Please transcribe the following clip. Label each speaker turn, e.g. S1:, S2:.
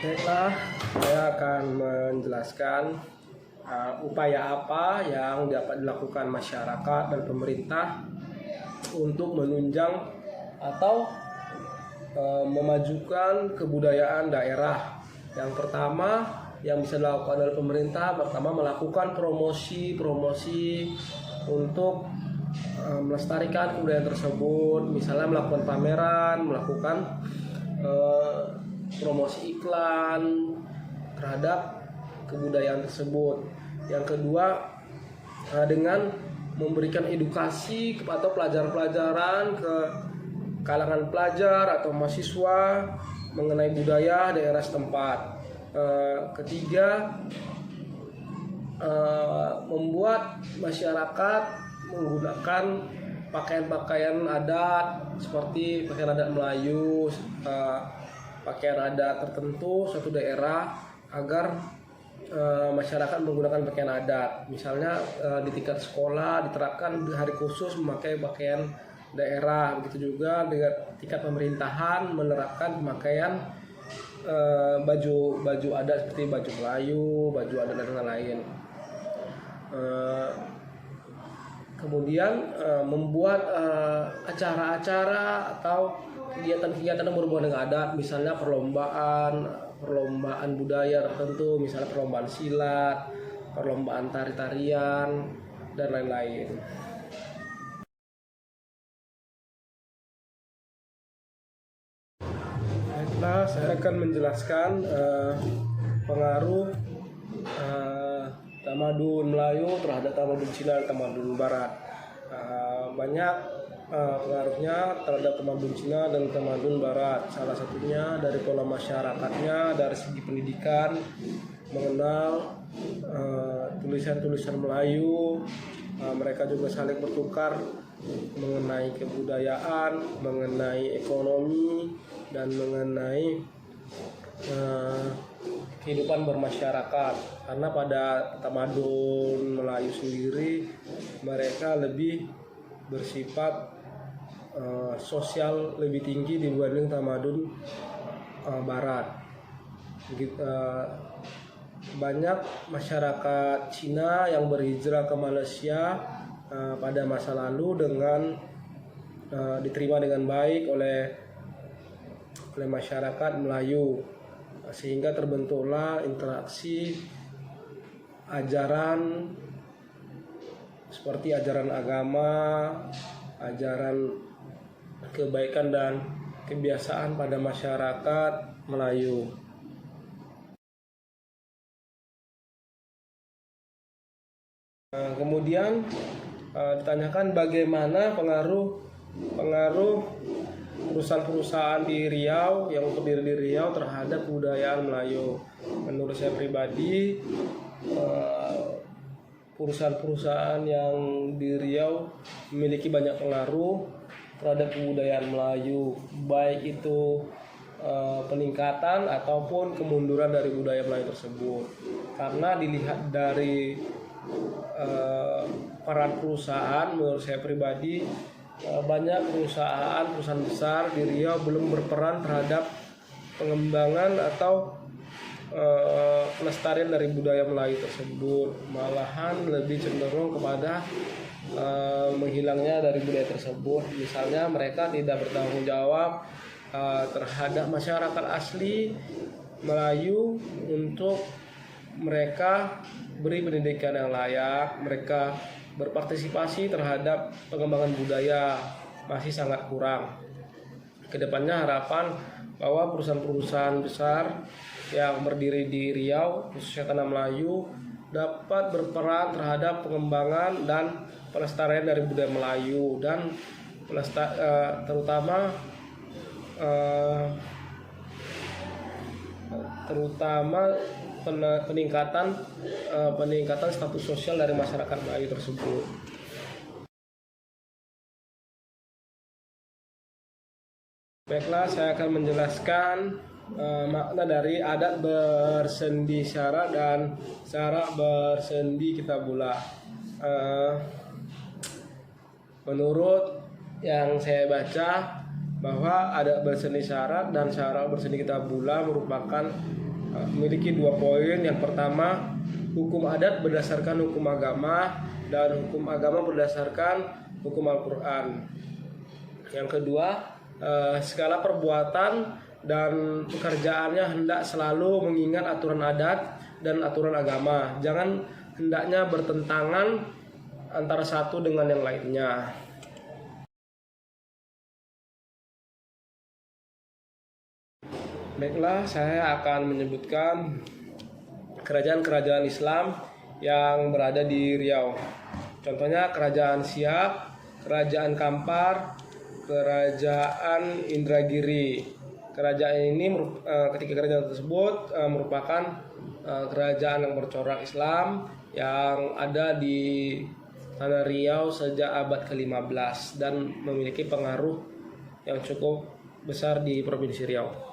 S1: Baiklah, saya akan menjelaskan upaya apa yang dapat dilakukan masyarakat dan pemerintah untuk menunjang atau memajukan kebudayaan daerah. Yang pertama yang bisa dilakukan oleh pemerintah, pertama melakukan promosi untuk melestarikan kebudayaan tersebut, misalnya melakukan pameran, melakukan promosi iklan terhadap kebudayaan tersebut. Yang kedua, dengan memberikan edukasi atau pelajaran-pelajaran ke kalangan pelajar atau mahasiswa mengenai budaya daerah setempat. Ketiga, membuat masyarakat menggunakan pakaian-pakaian adat seperti pakaian adat Melayu, pakaian adat tertentu suatu daerah agar masyarakat menggunakan pakaian adat. Misalnya di tingkat sekolah diterapkan hari khusus memakai pakaian daerah. Begitu juga dengan tingkat pemerintahan menerapkan pemakaian baju adat seperti baju Melayu, baju adat dan lain-lain. Kemudian membuat acara-acara atau kegiatan-kegiatan yang berhubungan dengan adat, misalnya perlombaan budaya tertentu, misalnya perlombaan silat, perlombaan tari-tarian dan lain-lain. Baiklah, saya akan menjelaskan pengaruh tamadun Melayu terhadap tamadun Cina dan tamadun Barat. Banyak pengaruhnya terhadap tamadun Cina dan tamadun Barat. Salah satunya dari pola masyarakatnya, dari segi pendidikan, mengenal tulisan-tulisan Melayu. Mereka juga saling bertukar mengenai kebudayaan, mengenai ekonomi, dan mengenai kehidupan bermasyarakat. Karena pada tamadun Melayu sendiri mereka lebih bersifat sosial lebih tinggi dibanding tamadun Barat. Banyak masyarakat Cina yang berhijrah ke Malaysia pada masa lalu dengan diterima dengan baik oleh masyarakat Melayu, sehingga terbentuklah interaksi ajaran seperti ajaran agama, ajaran kebaikan dan kebiasaan pada masyarakat Melayu. Kemudian ditanyakan bagaimana pengaruh perusahaan-perusahaan di Riau yang berdiri di Riau terhadap kebudayaan Melayu. Menurut saya pribadi, perusahaan-perusahaan yang di Riau memiliki banyak pengaruh terhadap kebudayaan Melayu, baik itu peningkatan ataupun kemunduran dari budaya Melayu tersebut. Karena dilihat dari peran perusahaan, menurut saya pribadi banyak perusahaan besar di Riau belum berperan terhadap pengembangan atau pelestarian dari budaya Melayu tersebut, malahan lebih cenderung kepada menghilangnya dari budaya tersebut. Misalnya mereka tidak bertanggung jawab terhadap masyarakat asli Melayu untuk mereka beri pendidikan yang layak, mereka berpartisipasi terhadap pengembangan budaya masih sangat kurang. Kedepannya harapan bahwa perusahaan-perusahaan besar yang berdiri di Riau, khususnya tanah Melayu, dapat berperan terhadap pengembangan dan pelestarian dari budaya Melayu dan terutama peningkatan status sosial dari masyarakat Melayu tersebut. Baiklah, saya akan menjelaskan makna dari adat bersendi syarak dan syarak bersendi kitabullah. Menurut yang saya baca, bahwa adat bersendi syarak dan syarak bersendi kitabullah merupakan memiliki 2 poin. Yang pertama, hukum adat berdasarkan hukum agama dan hukum agama berdasarkan hukum Al-Quran. Yang kedua, segala perbuatan dan pekerjaannya hendak selalu mengingat aturan adat dan aturan agama. Jangan hendaknya bertentangan antara satu dengan yang lainnya. Baiklah, saya akan menyebutkan kerajaan-kerajaan Islam yang berada di Riau. Contohnya Kerajaan Siak, Kerajaan Kampar, Kerajaan Indragiri. Kerajaan ini ketika kerajaan tersebut merupakan kerajaan yang bercorak Islam yang ada di tanah Riau sejak abad ke-15 dan memiliki pengaruh yang cukup besar di Provinsi Riau.